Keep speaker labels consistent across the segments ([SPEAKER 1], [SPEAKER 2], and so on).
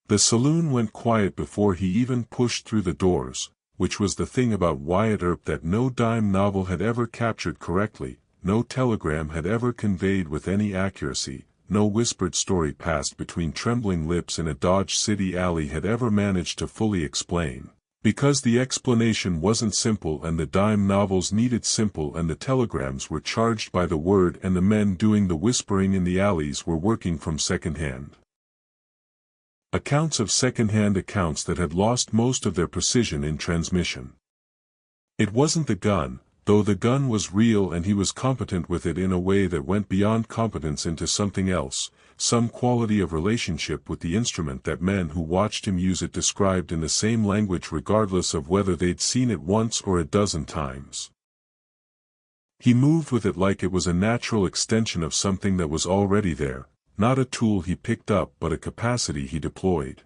[SPEAKER 1] The saloon went quiet before he even pushed through the doors, which was the thing about Wyatt Earp that no dime novel had ever captured correctly, no telegram had ever conveyed with any accuracy, no whispered story passed between trembling lips in a Dodge City alley had ever managed to fully explain. Because the explanation wasn't simple and the dime novels needed simple and the telegrams were charged by the word and the men doing the whispering in the alleys were working from second-hand accounts of second-hand accounts that had lost most of their precision in transmission. It wasn't the gun, though the gun was real and he was competent with it in a way that went beyond competence into something else, some quality of relationship with the instrument that men who watched him use it described in the same language regardless of whether they'd seen it once or a dozen times. He moved with it like it was a natural extension of something that was already there, not a tool he picked up but a capacity he deployed.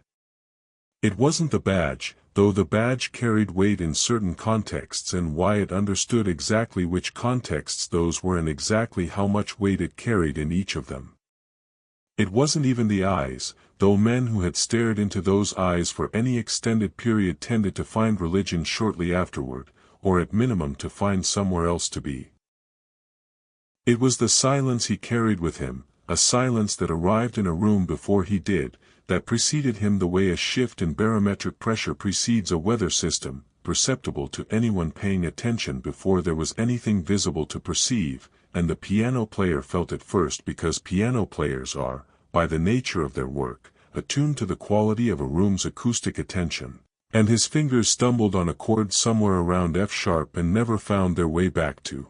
[SPEAKER 1] It wasn't the badge, though the badge carried weight in certain contexts and Wyatt understood exactly which contexts those were and exactly how much weight it carried in each of them. It wasn't even the eyes, though men who had stared into those eyes for any extended period tended to find religion shortly afterward, or at minimum to find somewhere else to be. It was the silence he carried with him, a silence that arrived in a room before he did, that preceded him the way a shift in barometric pressure precedes a weather system, perceptible to anyone paying attention before there was anything visible to perceive, and the piano player felt it first because piano players are, by the nature of their work, attuned to the quality of a room's acoustic attention, and his fingers stumbled on a chord somewhere around F sharp and never found their way back to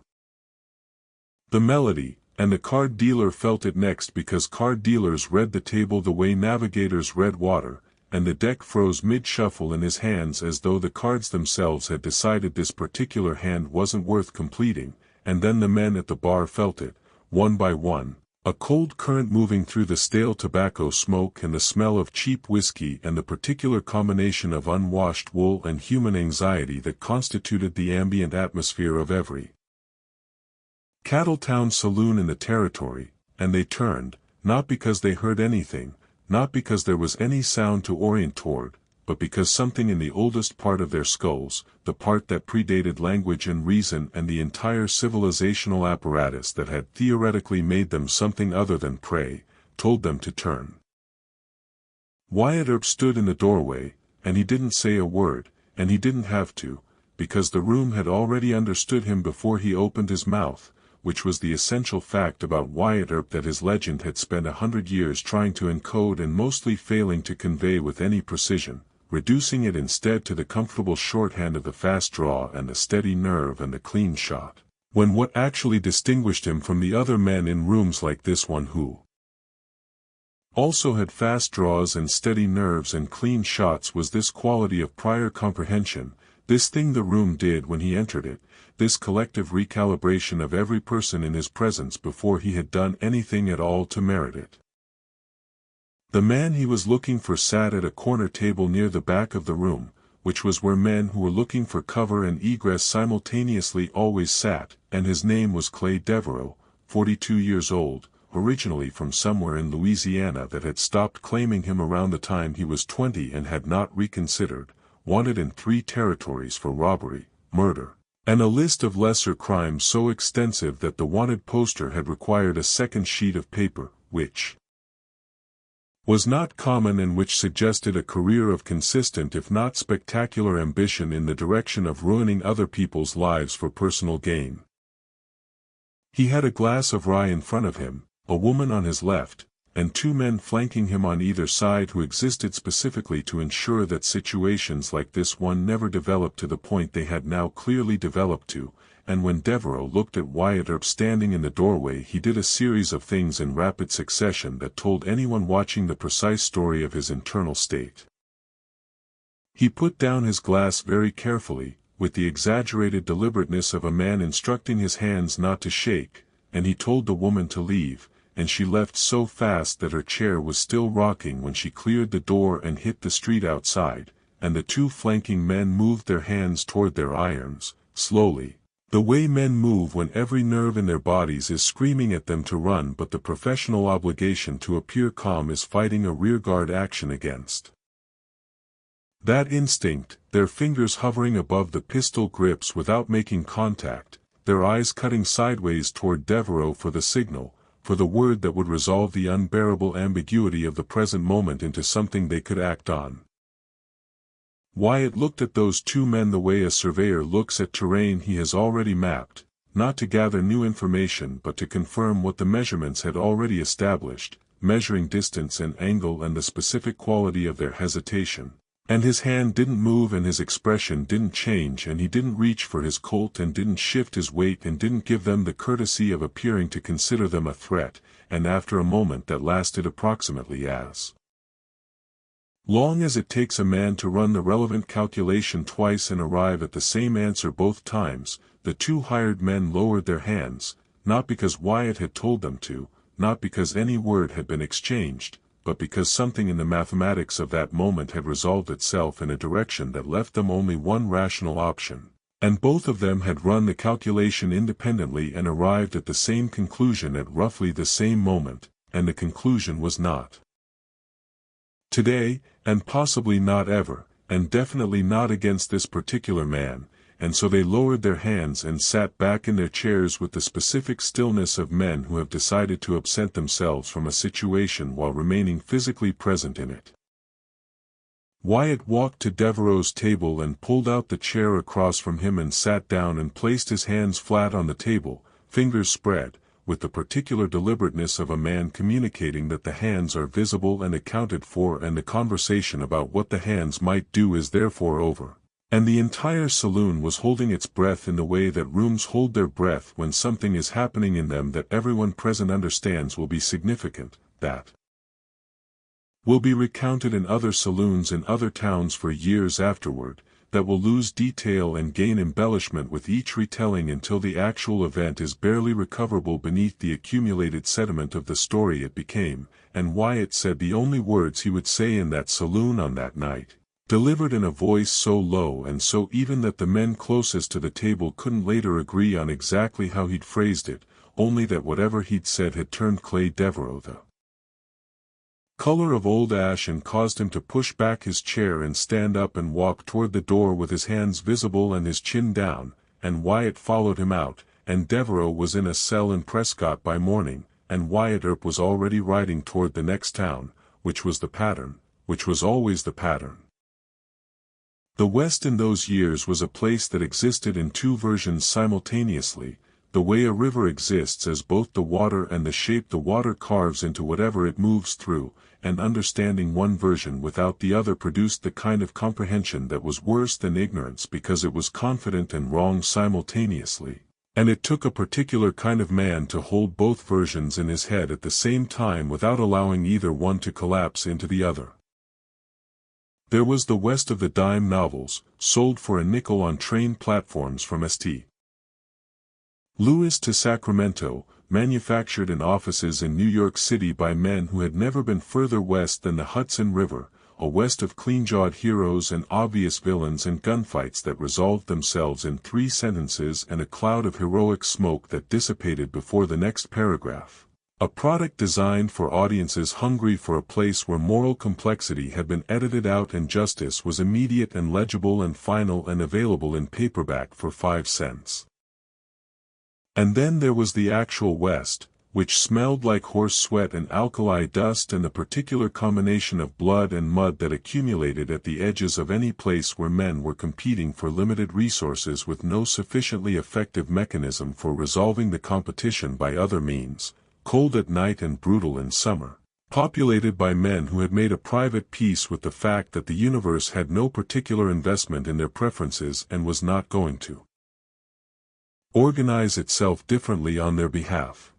[SPEAKER 1] the melody. And the card dealer felt it next because card dealers read the table the way navigators read water, and the deck froze mid-shuffle in his hands as though the cards themselves had decided this particular hand wasn't worth completing, and then the men at the bar felt it, one by one, a cold current moving through the stale tobacco smoke and the smell of cheap whiskey and the particular combination of unwashed wool and human anxiety that constituted the ambient atmosphere of every Cattletown saloon in the territory, and they turned, not because they heard anything, not because there was any sound to orient toward, but because something in the oldest part of their skulls, the part that predated language and reason and the entire civilizational apparatus that had theoretically made them something other than prey, told them to turn. Wyatt Earp stood in the doorway, and he didn't say a word, and he didn't have to, because the room had already understood him before he opened his mouth, which was the essential fact about Wyatt Earp that his legend had spent 100 years trying to encode and mostly failing to convey with any precision, reducing it instead to the comfortable shorthand of the fast draw and the steady nerve and the clean shot, when what actually distinguished him from the other men in rooms like this one who also had fast draws and steady nerves and clean shots was this quality of prior comprehension, this thing the room did when he entered it, this collective recalibration of every person in his presence before he had done anything at all to merit it. The man he was looking for sat at a corner table near the back of the room, which was where men who were looking for cover and egress simultaneously always sat, and his name was Clay Devereaux, 42 years old, originally from somewhere in Louisiana that had stopped claiming him around the time he was 20 and had not reconsidered, wanted in 3 territories for robbery, murder, and a list of lesser crimes so extensive that the wanted poster had required a second sheet of paper, which was not common and which suggested a career of consistent if not spectacular ambition in the direction of ruining other people's lives for personal gain. He had a glass of rye in front of him, a woman on his left, and 2 men flanking him on either side who existed specifically to ensure that situations like this one never developed to the point they had now clearly developed to, and when Devereaux looked at Wyatt Earp standing in the doorway he did a series of things in rapid succession that told anyone watching the precise story of his internal state. He put down his glass very carefully, with the exaggerated deliberateness of a man instructing his hands not to shake, and he told the woman to leave, and she left so fast that her chair was still rocking when she cleared the door and hit the street outside, and the 2 flanking men moved their hands toward their irons, slowly, the way men move when every nerve in their bodies is screaming at them to run but the professional obligation to appear calm is fighting a rearguard action against That instinct, their fingers hovering above the pistol grips without making contact, their eyes cutting sideways toward Devereaux for the signal, for the word that would resolve the unbearable ambiguity of the present moment into something they could act on. Wyatt looked at those two men the way a surveyor looks at terrain he has already mapped, not to gather new information but to confirm what the measurements had already established, measuring distance and angle and the specific quality of their hesitation. And his hand didn't move and his expression didn't change and he didn't reach for his Colt and didn't shift his weight and didn't give them the courtesy of appearing to consider them a threat, and after a moment that lasted approximately as long as it takes a man to run the relevant calculation twice and arrive at the same answer both times, the two hired men lowered their hands, not because Wyatt had told them to, not because any word had been exchanged, but because something in the mathematics of that moment had resolved itself in a direction that left them only one rational option, and both of them had run the calculation independently and arrived at the same conclusion at roughly the same moment, and the conclusion was not today, and possibly not ever, and definitely not against this particular man, and so they lowered their hands and sat back in their chairs with the specific stillness of men who have decided to absent themselves from a situation while remaining physically present in it. Wyatt walked to Devereaux's table and pulled out the chair across from him and sat down and placed his hands flat on the table, fingers spread, with the particular deliberateness of a man communicating that the hands are visible and accounted for and the conversation about what the hands might do is therefore over. And the entire saloon was holding its breath in the way that rooms hold their breath when something is happening in them that everyone present understands will be significant, that will be recounted in other saloons in other towns for years afterward, that will lose detail and gain embellishment with each retelling until the actual event is barely recoverable beneath the accumulated sediment of the story it became, and Wyatt said the only words he would say in that saloon on that night, delivered in a voice so low and so even that the men closest to the table couldn't later agree on exactly how he'd phrased it, only that whatever he'd said had turned Clay Devereaux the color of old ash and caused him to push back his chair and stand up and walk toward the door with his hands visible and his chin down, and Wyatt followed him out, and Devereaux was in a cell in Prescott by morning, and Wyatt Earp was already riding toward the next town, which was the pattern, which was always the pattern. The West in those years was a place that existed in two versions simultaneously, the way a river exists as both the water and the shape the water carves into whatever it moves through, and understanding one version without the other produced the kind of comprehension that was worse than ignorance because it was confident and wrong simultaneously, and it took a particular kind of man to hold both versions in his head at the same time without allowing either one to collapse into the other. There was the West of the dime novels, sold for a nickel on train platforms from St. Louis to Sacramento, manufactured in offices in New York City by men who had never been further west than the Hudson River, a west of clean-jawed heroes and obvious villains and gunfights that resolved themselves in 3 sentences and a cloud of heroic smoke that dissipated before the next paragraph. A product designed for audiences hungry for a place where moral complexity had been edited out and justice was immediate and legible and final and available in paperback for 5 cents. And then there was the actual West, which smelled like horse sweat and alkali dust and the particular combination of blood and mud that accumulated at the edges of any place where men were competing for limited resources with no sufficiently effective mechanism for resolving the competition by other means, cold at night and brutal in summer, populated by men who had made a private peace with the fact that the universe had no particular investment in their preferences and was not going to organize itself differently on their behalf.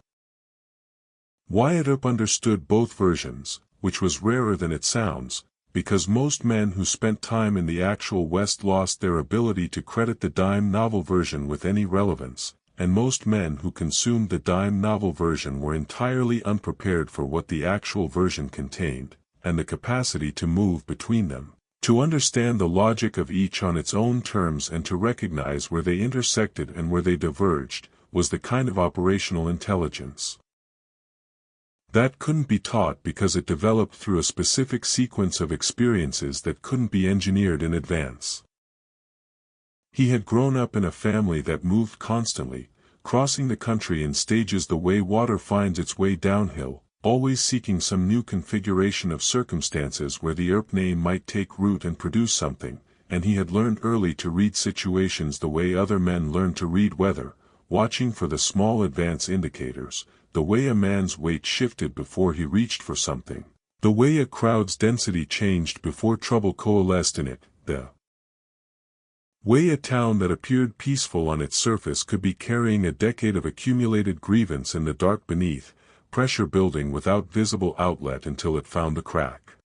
[SPEAKER 1] Wyatt Earp understood both versions, which was rarer than it sounds, because most men who spent time in the actual West lost their ability to credit the dime novel version with any relevance, and most men who consumed the dime novel version were entirely unprepared for what the actual version contained, and the capacity to move between them, to understand the logic of each on its own terms and to recognize where they intersected and where they diverged, was the kind of operational intelligence That couldn't be taught because it developed through a specific sequence of experiences that couldn't be engineered in advance. He had grown up in a family that moved constantly, crossing the country in stages the way water finds its way downhill, always seeking some new configuration of circumstances where the Earp name might take root and produce something, and he had learned early to read situations the way other men learn to read weather, watching for the small advance indicators, the way a man's weight shifted before he reached for something, the way a crowd's density changed before trouble coalesced in it, the way a town that appeared peaceful on its surface could be carrying a decade of accumulated grievance in the dark beneath, pressure building without visible outlet until it found the crack.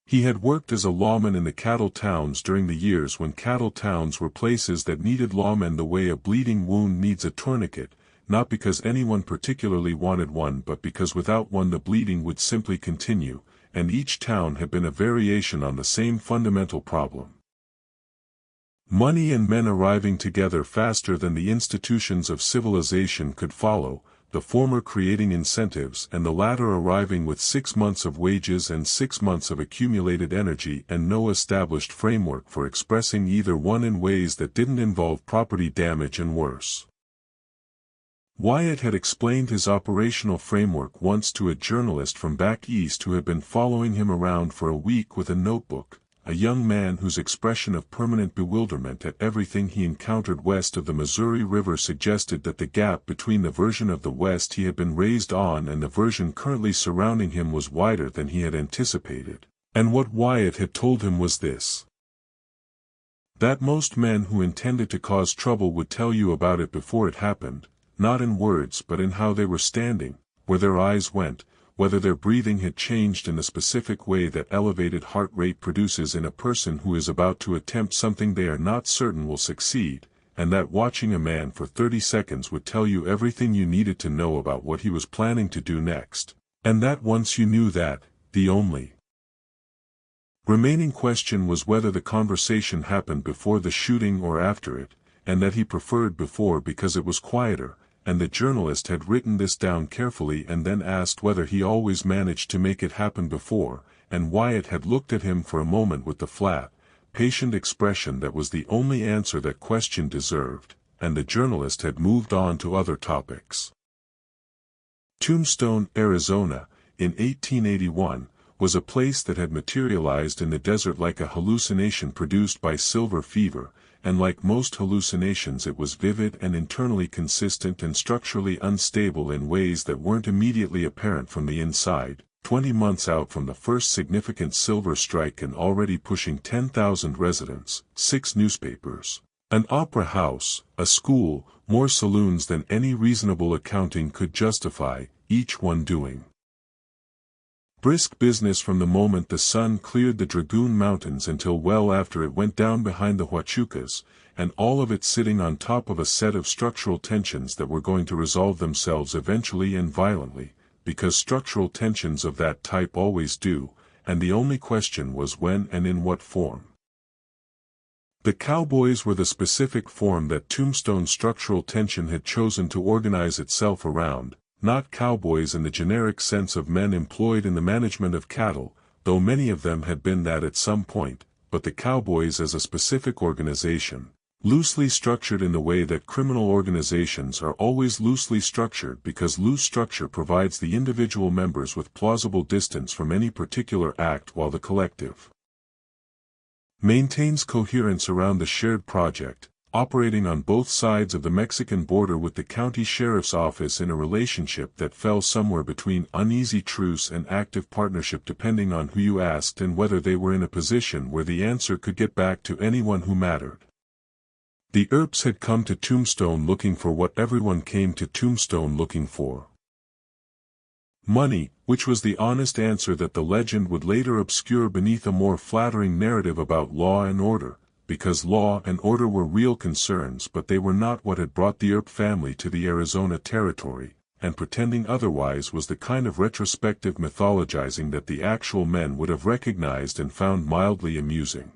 [SPEAKER 1] He had worked as a lawman in the cattle towns during the years when cattle towns were places that needed lawmen the way a bleeding wound needs a tourniquet, not because anyone particularly wanted one but because without one the bleeding would simply continue, and each town had been a variation on the same fundamental problem. Money and men arriving together faster than the institutions of civilization could follow, the former creating incentives and the latter arriving with 6 months of wages and 6 months of accumulated energy and no established framework for expressing either one in ways that didn't involve property damage and worse. Wyatt had explained his operational framework once to a journalist from back east who had been following him around for a week with a notebook, a young man whose expression of permanent bewilderment at everything he encountered west of the Missouri River suggested that the gap between the version of the West he had been raised on and the version currently surrounding him was wider than he had anticipated, and what Wyatt had told him was this: that most men who intended to cause trouble would tell you about it before it happened, not in words but in how they were standing, where their eyes went, whether their breathing had changed in a specific way that elevated heart rate produces in a person who is about to attempt something they are not certain will succeed, and that watching a man for 30 seconds would tell you everything you needed to know about what he was planning to do next, and that once you knew that, the only remaining question was whether the conversation happened before the shooting or after it, and that he preferred before because it was quieter, and the journalist had written this down carefully and then asked whether he always managed to make it happen before, and Wyatt had looked at him for a moment with the flat, patient expression that was the only answer that question deserved, and the journalist had moved on to other topics. Tombstone, Arizona, in 1881, was a place that had materialized in the desert like a hallucination produced by silver fever, and like most hallucinations it was vivid and internally consistent and structurally unstable in ways that weren't immediately apparent from the inside, 20 months out from the first significant silver strike and already pushing 10,000 residents, 6 newspapers, an opera house, a school, more saloons than any reasonable accounting could justify, each one doing brisk business from the moment the sun cleared the Dragoon Mountains until well after it went down behind the Huachucas, and all of it sitting on top of a set of structural tensions that were going to resolve themselves eventually and violently, because structural tensions of that type always do, and the only question was when and in what form. The cowboys were the specific form that Tombstone structural tension had chosen to organize itself around, not cowboys in the generic sense of men employed in the management of cattle, though many of them had been that at some point, but the cowboys as a specific organization, loosely structured in the way that criminal organizations are always loosely structured because loose structure provides the individual members with plausible distance from any particular act while the collective maintains coherence around the shared project, operating on both sides of the Mexican border with the county sheriff's office in a relationship that fell somewhere between uneasy truce and active partnership depending on who you asked and whether they were in a position where the answer could get back to anyone who mattered. The Earps had come to Tombstone looking for what everyone came to Tombstone looking for. Money, which was the honest answer that the legend would later obscure beneath a more flattering narrative about law and order, because law and order were real concerns but they were not what had brought the Earp family to the Arizona territory, and pretending otherwise was the kind of retrospective mythologizing that the actual men would have recognized and found mildly amusing.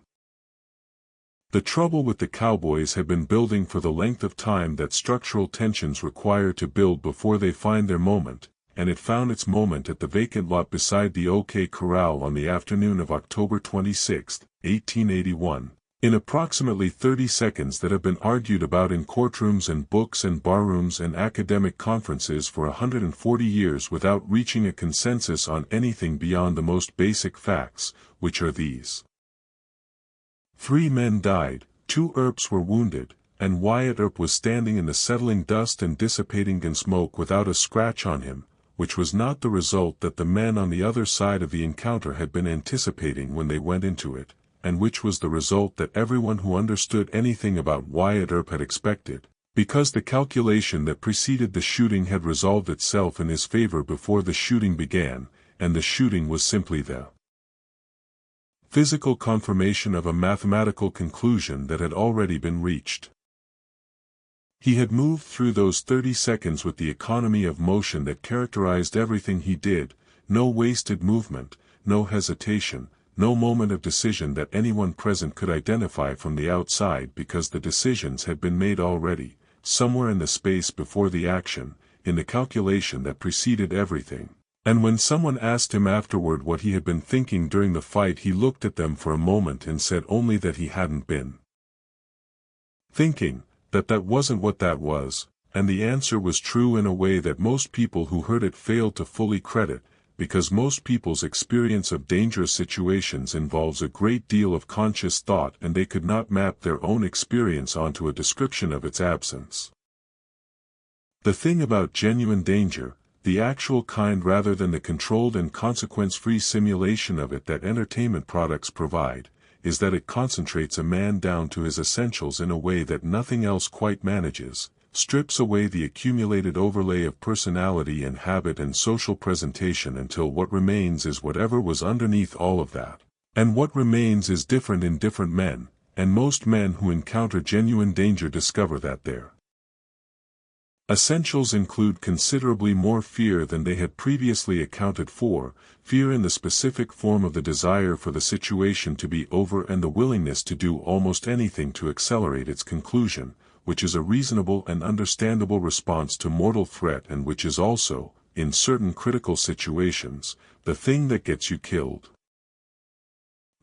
[SPEAKER 1] The trouble with the cowboys had been building for the length of time that structural tensions require to build before they find their moment, and it found its moment at the vacant lot beside the OK Corral on the afternoon of October 26, 1881. In approximately 30 seconds that have been argued about in courtrooms and books and barrooms and academic conferences for 140 years without reaching a consensus on anything beyond the most basic facts, which are these. 3 men died, 2 Earps were wounded, and Wyatt Earp was standing in the settling dust and dissipating gun smoke without a scratch on him, which was not the result that the men on the other side of the encounter had been anticipating when they went into it, and which was the result that everyone who understood anything about Wyatt Earp had expected, because the calculation that preceded the shooting had resolved itself in his favor before the shooting began, and the shooting was simply the physical confirmation of a mathematical conclusion that had already been reached. He had moved through those 30 seconds with the economy of motion that characterized everything he did, no wasted movement, no hesitation, no moment of decision that anyone present could identify from the outside because the decisions had been made already, somewhere in the space before the action, in the calculation that preceded everything. And when someone asked him afterward what he had been thinking during the fight, he looked at them for a moment and said only that he hadn't been thinking, that wasn't what that was, and the answer was true in a way that most people who heard it failed to fully credit, because most people's experience of dangerous situations involves a great deal of conscious thought and they could not map their own experience onto a description of its absence. The thing about genuine danger, the actual kind rather than the controlled and consequence-free simulation of it that entertainment products provide, is that it concentrates a man down to his essentials in a way that nothing else quite manages, strips away the accumulated overlay of personality and habit and social presentation until what remains is whatever was underneath all of that. And what remains is different in different men, and most men who encounter genuine danger discover that their essentials include considerably more fear than they had previously accounted for, fear in the specific form of the desire for the situation to be over and the willingness to do almost anything to accelerate its conclusion, which is a reasonable and understandable response to mortal threat and which is also, in certain critical situations, the thing that gets you killed.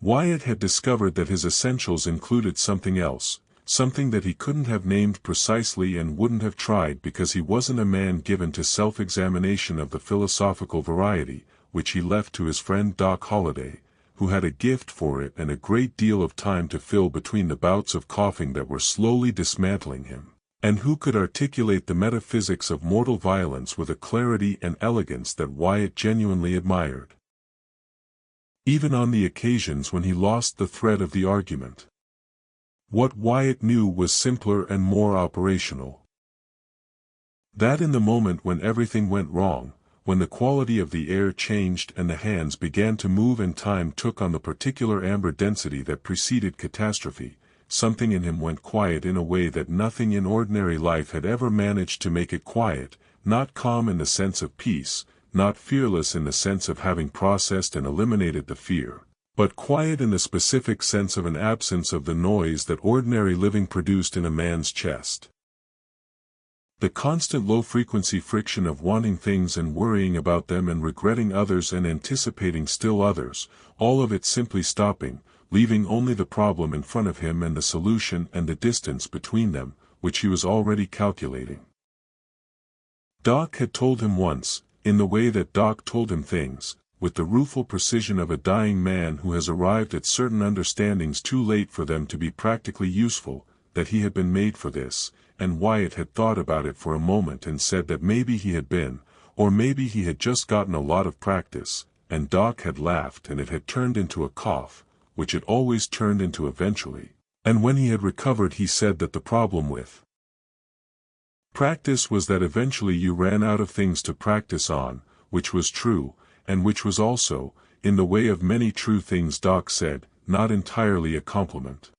[SPEAKER 1] Wyatt had discovered that his essentials included something else, something that he couldn't have named precisely and wouldn't have tried because he wasn't a man given to self-examination of the philosophical variety, which he left to his friend Doc Holliday, who had a gift for it and a great deal of time to fill between the bouts of coughing that were slowly dismantling him, and who could articulate the metaphysics of mortal violence with a clarity and elegance that Wyatt genuinely admired, even on the occasions when he lost the thread of the argument. What Wyatt knew was simpler and more operational. That in the moment when everything went wrong, when the quality of the air changed and the hands began to move and time took on the particular amber density that preceded catastrophe, something in him went quiet in a way that nothing in ordinary life had ever managed to make it quiet, not calm in the sense of peace, not fearless in the sense of having processed and eliminated the fear, but quiet in the specific sense of an absence of the noise that ordinary living produced in a man's chest. The constant low-frequency friction of wanting things and worrying about them and regretting others and anticipating still others, all of it simply stopping, leaving only the problem in front of him and the solution and the distance between them, which he was already calculating. Doc had told him once, in the way that Doc told him things, with the rueful precision of a dying man who has arrived at certain understandings too late for them to be practically useful, that he had been made for this, and Wyatt had thought about it for a moment and said that maybe he had been, or maybe he had just gotten a lot of practice, and Doc had laughed and it had turned into a cough, which it always turned into eventually, and when he had recovered he said that the problem with practice was that eventually you ran out of things to practice on, which was true, and which was also, in the way of many true things Doc said, not entirely a compliment.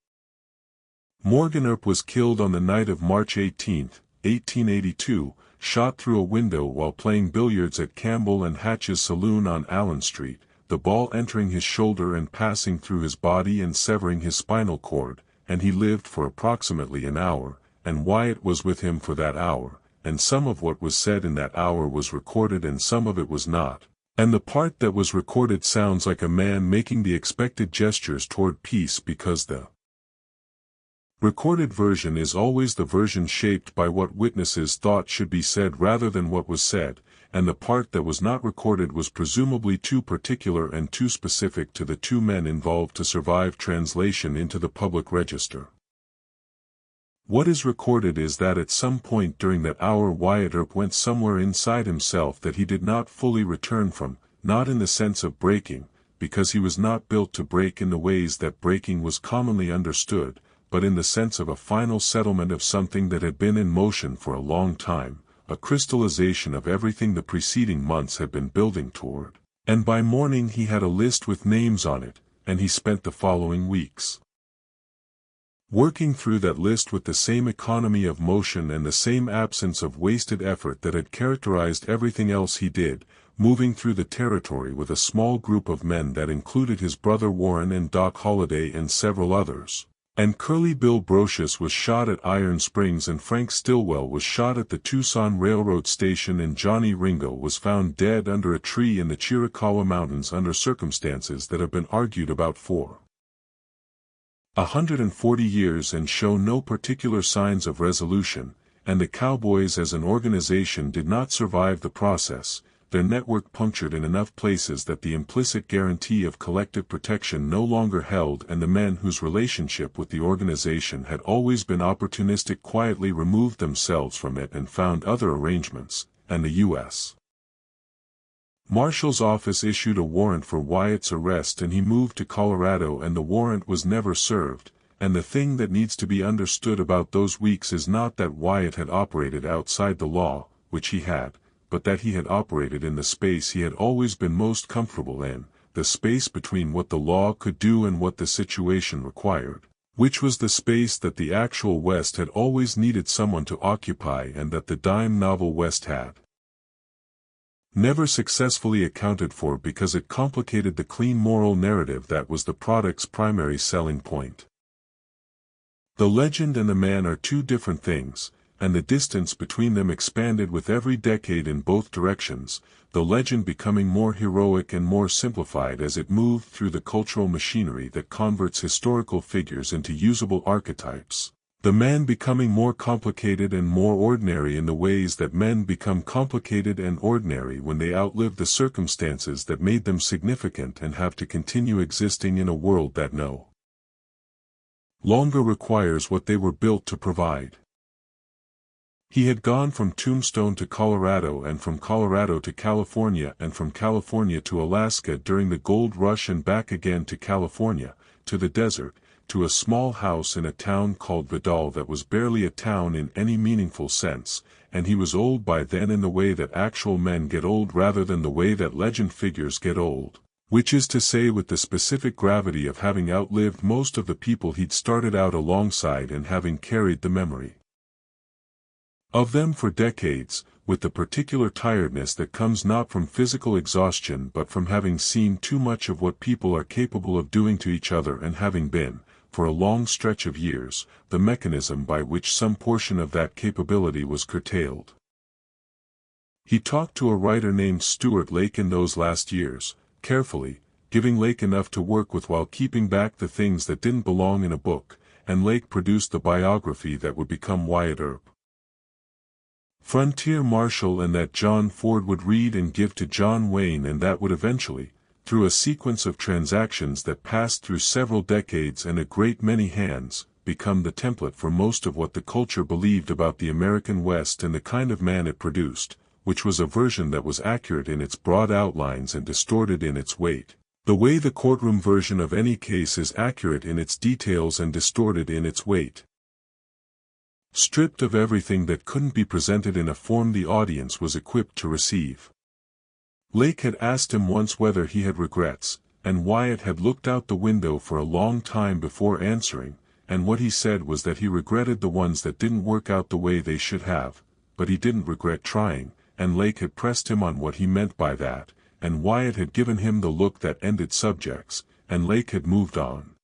[SPEAKER 1] Morgan Earp was killed on the night of March 18, 1882, shot through a window while playing billiards at Campbell and Hatch's saloon on Allen Street, the ball entering his shoulder and passing through his body and severing his spinal cord, and he lived for approximately an hour, and Wyatt was with him for that hour, and some of what was said in that hour was recorded and some of it was not. And the part that was recorded sounds like a man making the expected gestures toward peace because the recorded version is always the version shaped by what witnesses thought should be said rather than what was said, and the part that was not recorded was presumably too particular and too specific to the two men involved to survive translation into the public register. What is recorded is that at some point during that hour Wyatt Earp went somewhere inside himself that he did not fully return from, not in the sense of breaking, because he was not built to break in the ways that breaking was commonly understood, but in the sense of a final settlement of something that had been in motion for a long time, a crystallization of everything the preceding months had been building toward. And by morning he had a list with names on it, and he spent the following weeks working through that list with the same economy of motion and the same absence of wasted effort that had characterized everything else he did, moving through the territory with a small group of men that included his brother Warren and Doc Holliday and several others. And Curly Bill Brocious was shot at Iron Springs and Frank Stillwell was shot at the Tucson Railroad Station and Johnny Ringo was found dead under a tree in the Chiricahua Mountains under circumstances that have been argued about for 140 years and show no particular signs of resolution, and the Cowboys as an organization did not survive the process, their network punctured in enough places that the implicit guarantee of collective protection no longer held and the men whose relationship with the organization had always been opportunistic quietly removed themselves from it and found other arrangements, and the U.S. Marshal's office issued a warrant for Wyatt's arrest and he moved to Colorado and the warrant was never served, and the thing that needs to be understood about those weeks is not that Wyatt had operated outside the law, which he had, but that he had operated in the space he had always been most comfortable in, the space between what the law could do and what the situation required, which was the space that the actual West had always needed someone to occupy and that the dime novel West had never successfully accounted for because it complicated the clean moral narrative that was the product's primary selling point. The legend and the man are two different things, and the distance between them expanded with every decade in both directions, the legend becoming more heroic and more simplified as it moved through the cultural machinery that converts historical figures into usable archetypes. The man becoming more complicated and more ordinary in the ways that men become complicated and ordinary when they outlive the circumstances that made them significant and have to continue existing in a world that no longer requires what they were built to provide. He had gone from Tombstone to Colorado and from Colorado to California and from California to Alaska during the gold rush and back again to California, to the desert, to a small house in a town called Vidal that was barely a town in any meaningful sense, and he was old by then in the way that actual men get old rather than the way that legend figures get old, which is to say with the specific gravity of having outlived most of the people he'd started out alongside and having carried the memory of them for decades, with the particular tiredness that comes not from physical exhaustion but from having seen too much of what people are capable of doing to each other and having been, for a long stretch of years, the mechanism by which some portion of that capability was curtailed. He talked to a writer named Stuart Lake in those last years, carefully, giving Lake enough to work with while keeping back the things that didn't belong in a book, and Lake produced the biography that would become Wyatt Earp. Frontier Marshal and that John Ford would read and give to John Wayne and that would eventually, through a sequence of transactions that passed through several decades and a great many hands, become the template for most of what the culture believed about the American West and the kind of man it produced, which was a version that was accurate in its broad outlines and distorted in its weight, the way the courtroom version of any case is accurate in its details and distorted in its weight. Stripped of everything that couldn't be presented in a form the audience was equipped to receive. Lake had asked him once whether he had regrets, and Wyatt had looked out the window for a long time before answering, and what he said was that he regretted the ones that didn't work out the way they should have, but he didn't regret trying, and Lake had pressed him on what he meant by that, and Wyatt had given him the look that ended subjects, and Lake had moved on.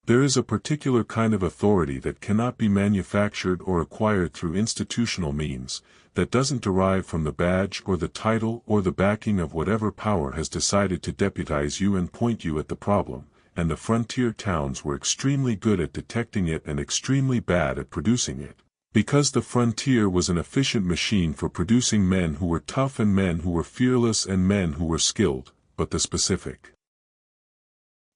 [SPEAKER 1] There is a particular kind of authority that cannot be manufactured or acquired through institutional means, that doesn't derive from the badge or the title or the backing of whatever power has decided to deputize you and point you at the problem, and the frontier towns were extremely good at detecting it and extremely bad at producing it. Because the frontier was an efficient machine for producing men who were tough and men who were fearless and men who were skilled, but the specific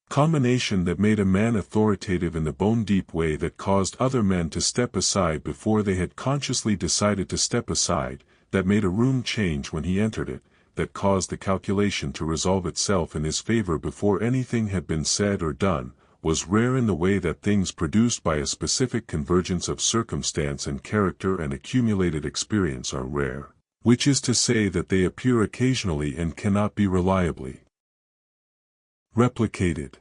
[SPEAKER 1] combination that made a man authoritative in the bone-deep way that caused other men to step aside before they had consciously decided to step aside, that made a room change when he entered it, that caused the calculation to resolve itself in his favor before anything had been said or done, was rare in the way that things produced by a specific convergence of circumstance and character and accumulated experience are rare, which is to say that they appear occasionally and cannot be reliably replicated.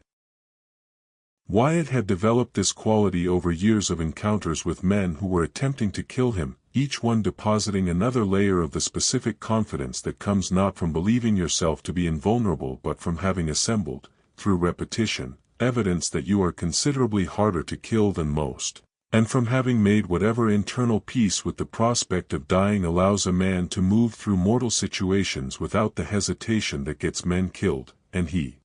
[SPEAKER 1] Wyatt had developed this quality over years of encounters with men who were attempting to kill him, each one depositing another layer of the specific confidence that comes not from believing yourself to be invulnerable but from having assembled, through repetition, evidence that you are considerably harder to kill than most, and from having made whatever internal peace with the prospect of dying allows a man to move through mortal situations without the hesitation that gets men killed, and he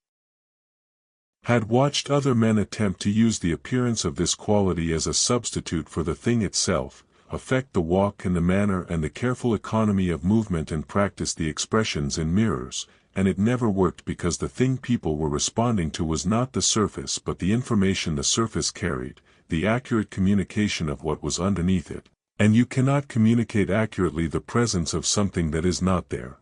[SPEAKER 1] had watched other men attempt to use the appearance of this quality as a substitute for the thing itself, affect the walk and the manner and the careful economy of movement and practice the expressions in mirrors, and it never worked because the thing people were responding to was not the surface but the information the surface carried, the accurate communication of what was underneath it, and you cannot communicate accurately the presence of something that is not there.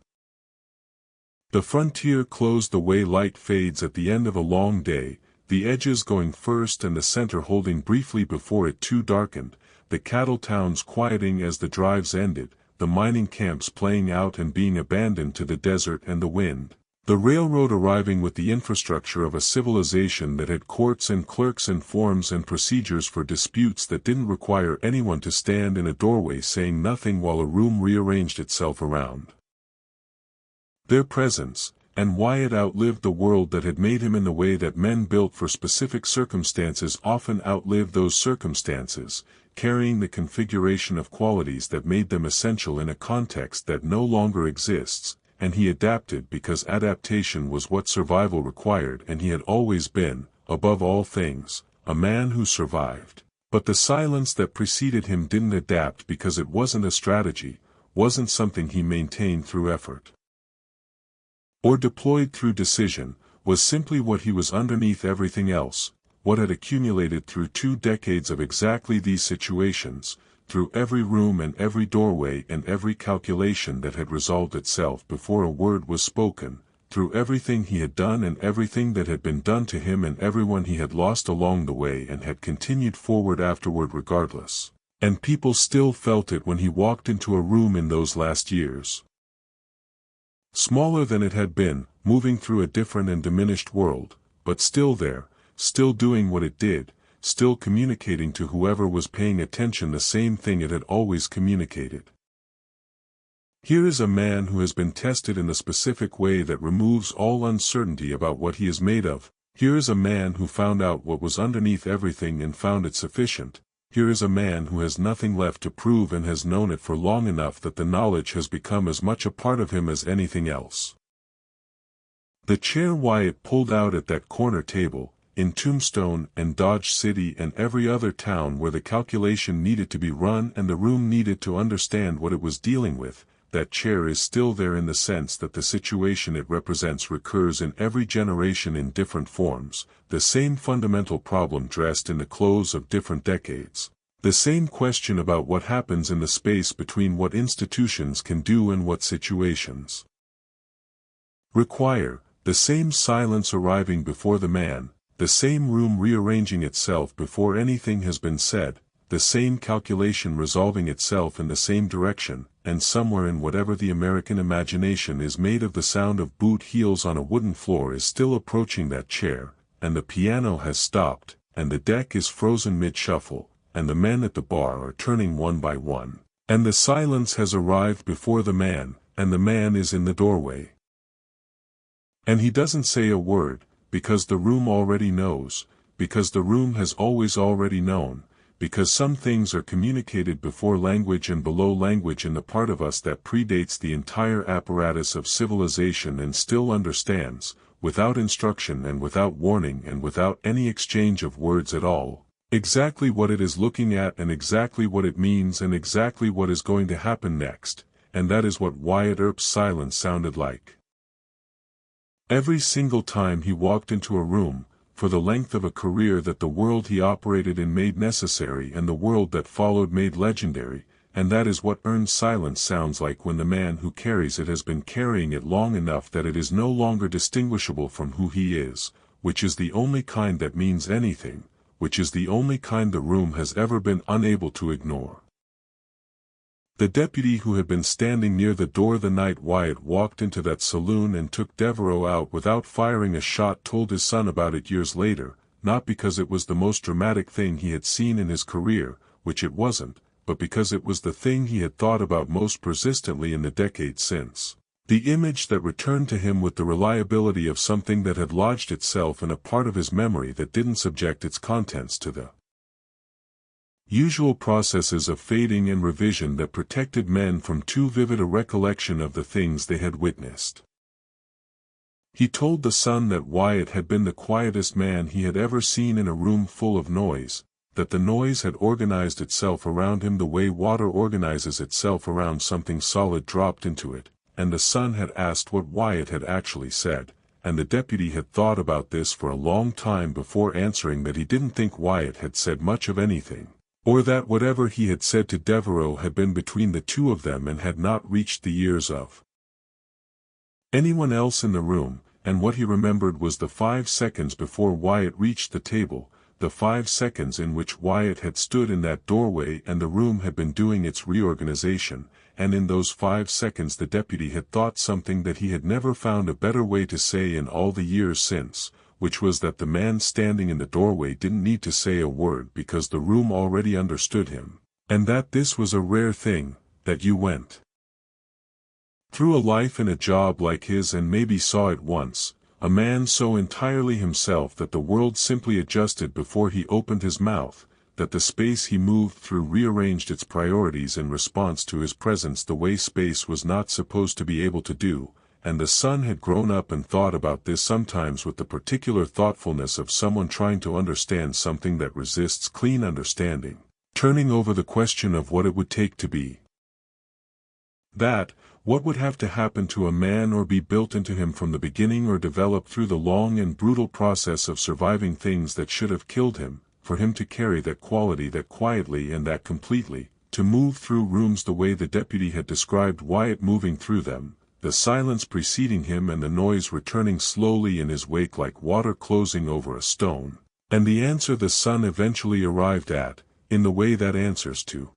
[SPEAKER 1] The frontier closed the way light fades at the end of a long day, the edges going first and the center holding briefly before it too darkened, the cattle towns quieting as the drives ended, the mining camps playing out and being abandoned to the desert and the wind, the railroad arriving with the infrastructure of a civilization that had courts and clerks and forms and procedures for disputes that didn't require anyone to stand in a doorway saying nothing while a room rearranged itself around their presence, and Wyatt outlived the world that had made him in the way that men built for specific circumstances often outlive those circumstances, carrying the configuration of qualities that made them essential in a context that no longer exists, and he adapted because adaptation was what survival required and he had always been, above all things, a man who survived. But the silence that preceded him didn't adapt because it wasn't a strategy, wasn't something he maintained through effort or deployed through decision, was simply what he was underneath everything else, what had accumulated through 2 decades of exactly these situations, through every room and every doorway and every calculation that had resolved itself before a word was spoken, through everything he had done and everything that had been done to him and everyone he had lost along the way and had continued forward afterward regardless. And people still felt it when he walked into a room in those last years. Smaller than it had been, moving through a different and diminished world, but still there, still doing what it did, still communicating to whoever was paying attention the same thing it had always communicated. Here is a man who has been tested in the specific way that removes all uncertainty about what he is made of. Here is a man who found out what was underneath everything and found it sufficient. Here is a man who has nothing left to prove and has known it for long enough that the knowledge has become as much a part of him as anything else. The chair Wyatt pulled out at that corner table, in Tombstone and Dodge City and every other town where the calculation needed to be run and the room needed to understand what it was dealing with, that chair is still there in the sense that the situation it represents recurs in every generation in different forms, the same fundamental problem dressed in the clothes of different decades, the same question about what happens in the space between what institutions can do and what situations require, the same silence arriving before the man, the same room rearranging itself before anything has been said, the same calculation resolving itself in the same direction, and somewhere in whatever the American imagination is made of the sound of boot heels on a wooden floor is still approaching that chair, and the piano has stopped, and the deck is frozen mid-shuffle, and the men at the bar are turning one by one, and the silence has arrived before the man, and the man is in the doorway. And he doesn't say a word, because the room already knows, because the room has always already known, because some things are communicated before language and below language in the part of us that predates the entire apparatus of civilization and still understands, without instruction and without warning and without any exchange of words at all, exactly what it is looking at and exactly what it means and exactly what is going to happen next, and that is what Wyatt Earp's silence sounded like. Every single time he walked into a room, for the length of a career that the world he operated in made necessary and the world that followed made legendary, and that is what earned silence sounds like when the man who carries it has been carrying it long enough that it is no longer distinguishable from who he is, which is the only kind that means anything, which is the only kind the room has ever been unable to ignore. The deputy who had been standing near the door the night Wyatt walked into that saloon and took Devereaux out without firing a shot told his son about it years later, not because it was the most dramatic thing he had seen in his career, which it wasn't, but because it was the thing he had thought about most persistently in the decades since. The image that returned to him with the reliability of something that had lodged itself in a part of his memory that didn't subject its contents to the usual processes of fading and revision that protected men from too vivid a recollection of the things they had witnessed. He told the son that Wyatt had been the quietest man he had ever seen in a room full of noise, that the noise had organized itself around him the way water organizes itself around something solid dropped into it, and the son had asked what Wyatt had actually said, and the deputy had thought about this for a long time before answering that he didn't think Wyatt had said much of anything, or that whatever he had said to Devereaux had been between the two of them and had not reached the ears of anyone else in the room, and what he remembered was the 5 seconds before Wyatt reached the table, the 5 seconds in which Wyatt had stood in that doorway and the room had been doing its reorganization, and in those 5 seconds the deputy had thought something that he had never found a better way to say in all the years since, which was that the man standing in the doorway didn't need to say a word because the room already understood him, and that this was a rare thing, that you went through a life and a job like his and maybe saw it once, a man so entirely himself that the world simply adjusted before he opened his mouth, that the space he moved through rearranged its priorities in response to his presence the way space was not supposed to be able to do, and the son had grown up and thought about this sometimes with the particular thoughtfulness of someone trying to understand something that resists clean understanding, turning over the question of what it would take to be that, what would have to happen to a man or be built into him from the beginning or develop through the long and brutal process of surviving things that should have killed him, for him to carry that quality that quietly and that completely, to move through rooms the way the deputy had described Wyatt moving through them, the silence preceding him and the noise returning slowly in his wake like water closing over a stone, and the answer the son eventually arrived at, in the way that answers to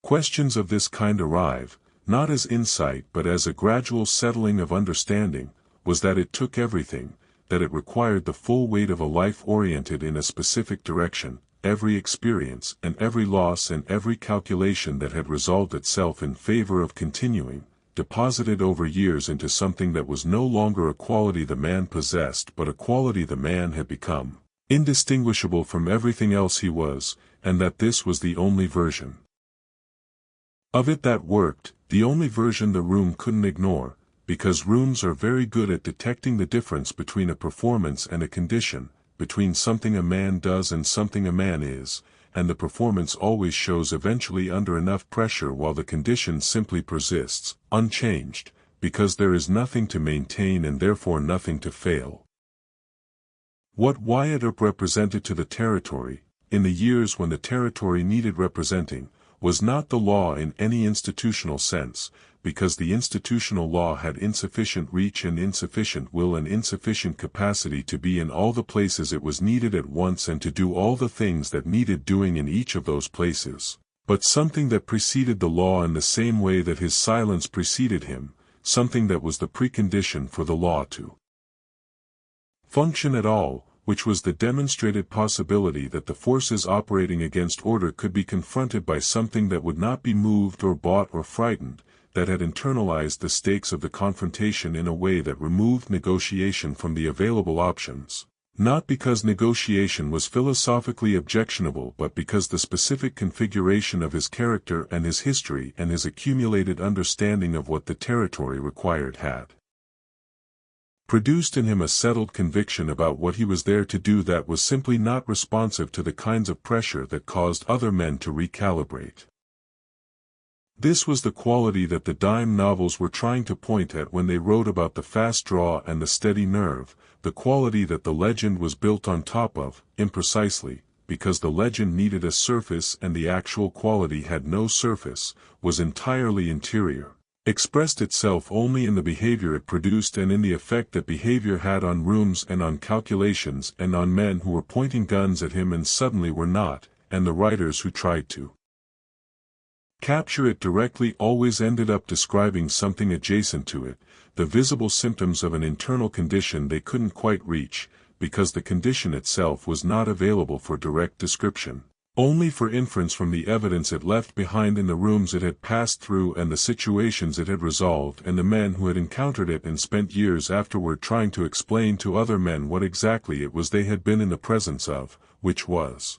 [SPEAKER 1] questions of this kind arrive, not as insight but as a gradual settling of understanding, was that it took everything, that it required the full weight of a life oriented in a specific direction, every experience and every loss and every calculation that had resolved itself in favor of continuing, deposited over years into something that was no longer a quality the man possessed but a quality the man had become, indistinguishable from everything else he was, and that this was the only version of it that worked, the only version the room couldn't ignore, because rooms are very good at detecting the difference between a performance and a condition, between something a man does and something a man is, and the performance always shows eventually under enough pressure while the condition simply persists, unchanged, because there is nothing to maintain and therefore nothing to fail. What Wyatt Earp represented to the territory, in the years when the territory needed representing, was not the law in any institutional sense, because the institutional law had insufficient reach and insufficient will and insufficient capacity to be in all the places it was needed at once and to do all the things that needed doing in each of those places, but something that preceded the law in the same way that his silence preceded him, something that was the precondition for the law to function at all, which was the demonstrated possibility that the forces operating against order could be confronted by something that would not be moved or bought or frightened, that had internalized the stakes of the confrontation in a way that removed negotiation from the available options, Not because negotiation was philosophically objectionable, but because the specific configuration of his character and his history and his accumulated understanding of what the territory required had produced in him a settled conviction about what he was there to do that was simply not responsive to the kinds of pressure that caused other men to recalibrate. This was the quality that the dime novels were trying to point at when they wrote about the fast draw and the steady nerve, the quality that the legend was built on top of, imprecisely, because the legend needed a surface and the actual quality had no surface, was entirely interior, expressed itself only in the behavior it produced and in the effect that behavior had on rooms and on calculations and on men who were pointing guns at him and suddenly were not, and the writers who tried to capture it directly always ended up describing something adjacent to it, the visible symptoms of an internal condition they couldn't quite reach, because the condition itself was not available for direct description, only for inference from the evidence it left behind in the rooms it had passed through and the situations it had resolved and the men who had encountered it and spent years afterward trying to explain to other men what exactly it was they had been in the presence of, which was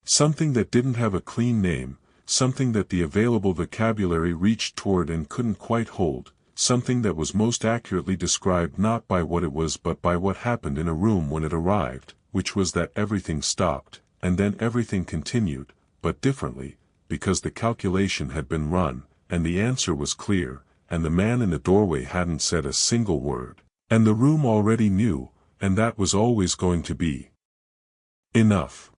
[SPEAKER 1] something that didn't have a clean name, something that the available vocabulary reached toward and couldn't quite hold, something that was most accurately described not by what it was but by what happened in a room when it arrived, which was that everything stopped, and then everything continued, but differently, because the calculation had been run, and the answer was clear, and the man in the doorway hadn't said a single word, and the room already knew, and that was always going to be enough.